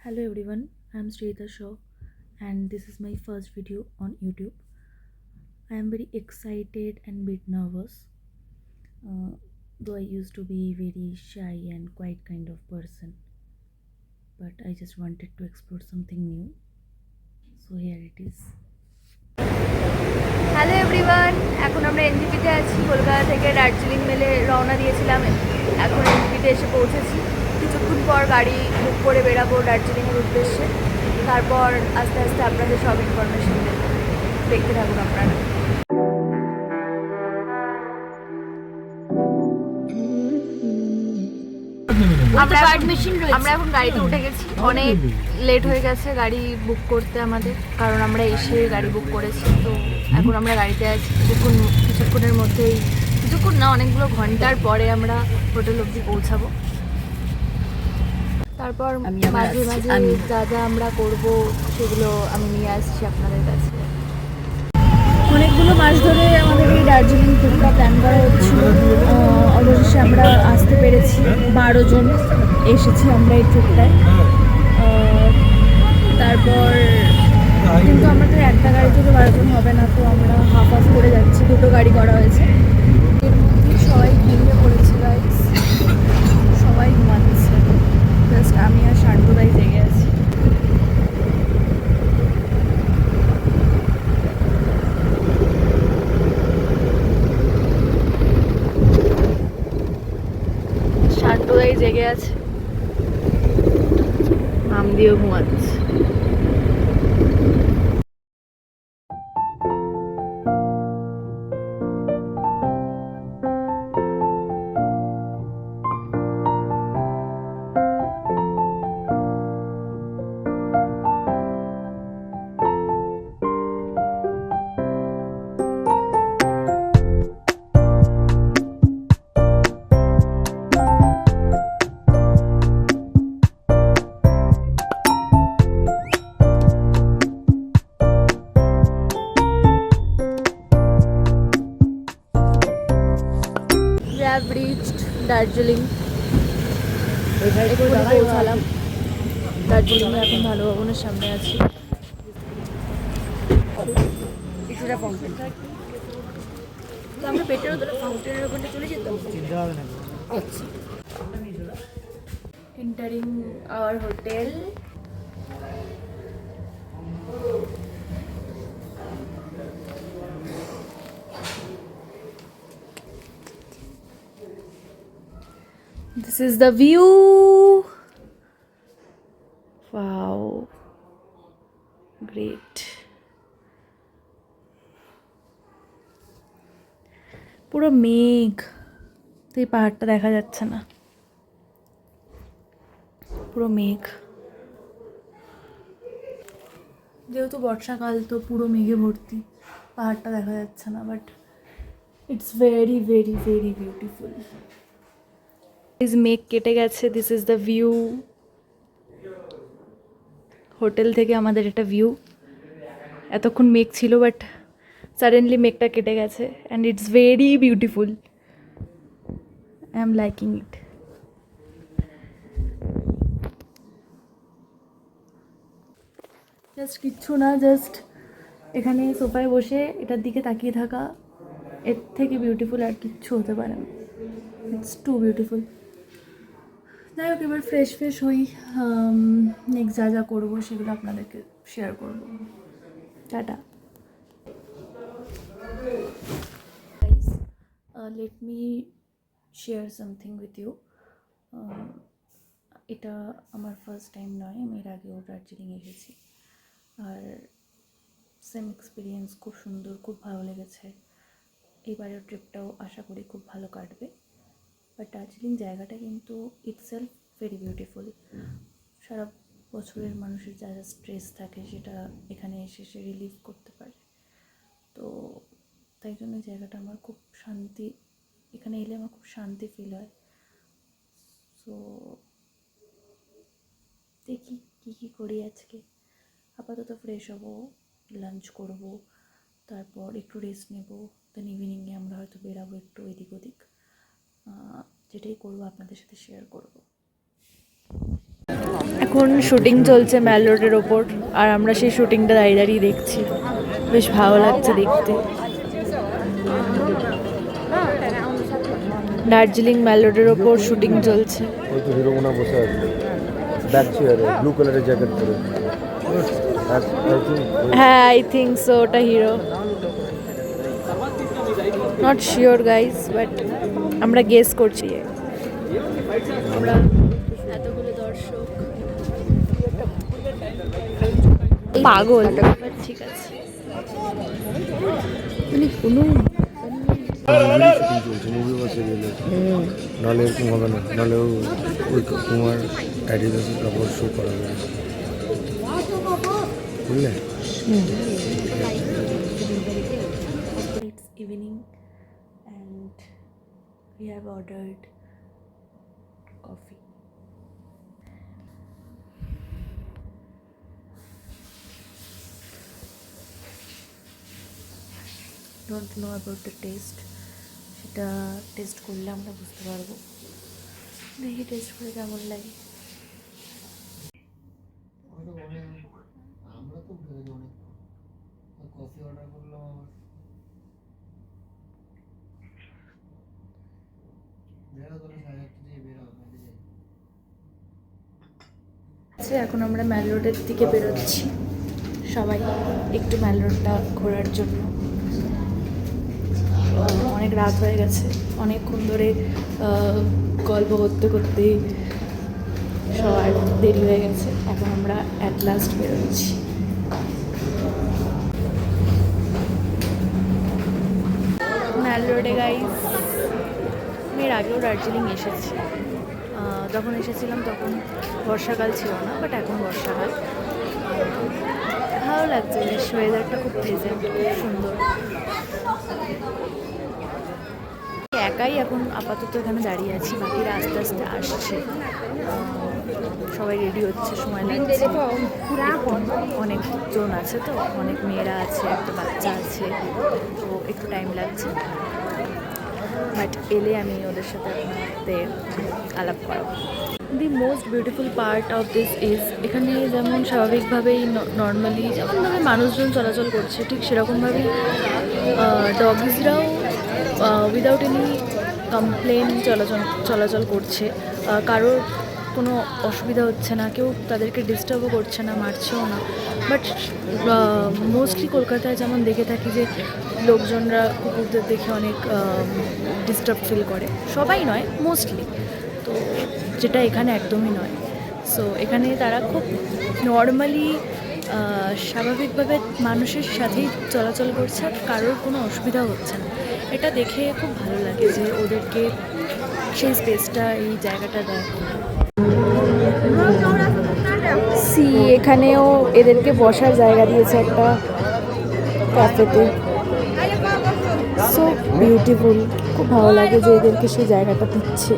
Hello everyone, I'm Shrita Shaw and this is my first video on YouTube. I am very excited and bit nervous, uh, though I used to be very shy and quiet kind of person, but I just wanted to explore something new. So here it is. Hello everyone, এখন আমরা এনজিপিতে আছি। কলকাতা থেকে দার্জিলিং মেলে রওনা দিয়েছিলাম, এখন এনজিপিতে এসে পৌঁছেছি। কিছুক্ষণ পর গাড়ি বুক করে বেরাবো দার্জিলিংয়ের উদ্দেশ্যে। তারপর আস্তে আস্তে আপনাদের সব ইনফরমেশন দেবো, দেখতে থাকুন আপনারা। আমরা এখন গাড়িতে উঠে গেছি। অনেক লেট হয়ে গেছে গাড়ি বুক করতে আমাদের, কারণ আমরা এসে গাড়ি বুক করেছি। তো এখন আমরা গাড়িতে আছি। কিছুক্ষণের মধ্যেই, কিছুক্ষণ না অনেকগুলো ঘন্টার পরে আমরা হোটেল অবধি পৌঁছাবো। তারপর মাঝে মাঝে যা যা আমরা করবো সেগুলো আমি নিয়ে আসছি আপনাদের কাছে। অনেকগুলো মাস ধরে আমাদের এই দার্জিলিং ট্যুরটা প্ল্যান করা হচ্ছিল। অবশেষে আমরা আসতে পেরেছি, 12 জন এসেছি আমরা এই ট্যুরটায়। তারপর কিন্তু আমাদের একটা গাড়ি থেকে 12 জন হবে না, তো আমরা হাফ হাফ করে যাচ্ছি। দুটো গাড়ি করা হয়েছে, এর মধ্যে সবাই ঘুমিয়ে পড়েছে গাইস, সবাই ঘুমাচ্ছে। জাস্ট আমি আর শান্তদাই জেগে আছি। শান্তদাই জেগে আছে, নাম দিয়েও ঘুমাচ্ছে। have reached Darjeeling. এক্ষুনি পৌঁছালাম দার্জিলিংয়ে, এখন ভালো ভবনের সামনে আছি। আমরা পেটের ফাউন্টেনের ওখানে চলে যেতাম। আচ্ছা, entering hour hotel. This is the view. Wow, great. পুরো মেঘ, তো এই পাহাড়টা দেখা যাচ্ছে না, পুরো মেঘ। যেহেতু বর্ষাকাল তো পুরো মেঘে ভর্তি, পাহাড়টা দেখা যাচ্ছে না, but it's very very very beautiful. মেঘ কেটে গেছে, this is the view. Hotel থেকে আমাদের একটা ভিউ। এতক্ষণ মেঘ ছিল, বাট সাডেনলি মেঘটা কেটে গেছে and it's very beautiful. I am liking it. Just কিচ্ছু না, জাস্ট এখানে সোফায় বসে এটার দিকে তাকিয়ে থাকা, এর থেকে বিউটিফুল আর কিচ্ছু হতে পারে না। It's too beautiful. যাই হোক, এবার ফ্রেশ হই। নেক্সট যা যা করবো সেগুলো আপনাদেরকে শেয়ার করবো। টাটা। Let me share something with you. এটা আমার ফার্স্ট টাইম নয়, আমি এর আগেও দার্জিলিং এসেছি, আর সেম এক্সপিরিয়েন্স, খুব সুন্দর, খুব ভালো লেগেছে। এবারের ট্রিপটাও আশা করি খুব ভালো কাটবে। বাট দার্জিলিং জায়গাটা কিন্তু ইটসেলফ ভেরি বিউটিফুল। সারা বছরের মানুষের যা যা স্ট্রেস থাকে সেটা এখানে এসে সে রিলিভ করতে পারে। তো তাই জন্য জায়গাটা আমার খুব শান্তি, এখানে এলে আমার খুব শান্তি ফিল হয়। সো দেখি কী করি আজকে। আপাতত ফ্রেশ হব, লাঞ্চ করব, তারপর একটু রেস্ট নেব, দেন ইভিনিংয়ে আমরা হয়তো বেরাবো একটু এদিক ওদিক। যেটাই করবো আপনাদের সাথে শেয়ার করব। এখন শুটিং চলছে ম্যাল রোডের ওপর, আর আমরা সেই শুটিংটা দাঁড়িয়ে দাঁড়িয়ে দেখছি। বেশ ভালো লাগছে দেখতে। দার্জিলিং ম্যাল রোডের ওপর শুটিং চলছে। ওই তো হিরো মোনা বসে আছে ব্যাক চেয়ারে, ব্লু কালারের জ্যাকেট পরে। হ্যাঁ, আই থিঙ্ক সো, ওটা hero. Not sure guys, but আমরা গেস করছি। আমরা এতগুলো দর্শক পাগল, বাট ঠিক আছে। মানে কোনো শুটিং চলছে, মুভি বা সিরিয়ালে, নাহলে এরকম হবে না, নাহলে ওই কুমার অ্যাডিডাসের কাপড় শো করা যাবে, বুঝলে? It's evening and we have ordered coffee. Don't know about the taste. সেটা টেস্ট করলে আমরা বুঝতে পারবো। দেখি টেস্ট করে কেমন লাগে। আমরা তো অনেক কফি অর্ডার করলাম, এখন আমরা ম্যাল রোডের দিকে বেরোচ্ছি সবাই, একটু ম্যাল রোডটা ঘোরার জন্য। অনেক রাত হয়ে গেছে, অনেকক্ষণ ধরে গল্প করতে করতে সবার দেরি হয়ে গেছে। এখন আমরা অ্যাট লাস্ট বেরোচ্ছি। ম্যাল রোডে গাইস, আমি এর আগেও দার্জিলিং এসেছি। যখন এসেছিলাম তখন বর্ষাকাল ছিল না, বাট এখন বর্ষাকাল। ভালো লাগছে, বেশ ওয়েদারটা খুব প্লেজেন্ট, খুব সুন্দর। একাই এখন আপাতত এখানে দাঁড়িয়ে আছি, বাকিরা আস্তে আস্তে আসছে। সবাই রেডি হচ্ছে, সময় লাগছে। অনেকজন আছে তো, অনেক মেয়েরা আছে, একটা বাচ্চা আছে, তো একটু টাইম লাগছে। বাট এলে আমি ওদের সাথে আপনাদের আলাপ করাবো। The most beautiful part of this is, এখানে যেমন স্বাভাবিকভাবেই নর্মালি যেমনভাবে মানুষজন চলাচল করছে, ঠিক সেরকমভাবেই ডগিজরাও উইদাউট এনি কমপ্লেন চলাচল করছে। কারোর কোনো অসুবিধা হচ্ছে না, কেউ তাদেরকে ডিস্টার্বও করছে না, মারছেও না। বাট মোস্টলি কলকাতায় যেমন দেখে থাকি যে লোকজনরা কুকুরদের দেখে অনেক ডিস্টার্ব ফিল করে, সবাই নয়, মোস্টলি। তো যেটা এখানে একদমই নয়। সো এখানে তারা খুব নর্মালি স্বাভাবিকভাবে মানুষের সাথেই চলাচল করছে, আর কারোর কোনো অসুবিধা হচ্ছে না। এটা দেখে খুব ভালো লাগে যে ওদেরকে সেই স্পেসটা, এই জায়গাটা দেয়। এখানেও এদেরকে বসার জায়গা দিয়েছে একটা ক্যাফেতে। সো বিউটিফুল, খুব ভালো লাগে যে এদেরকে সেই জায়গাটা দিচ্ছে।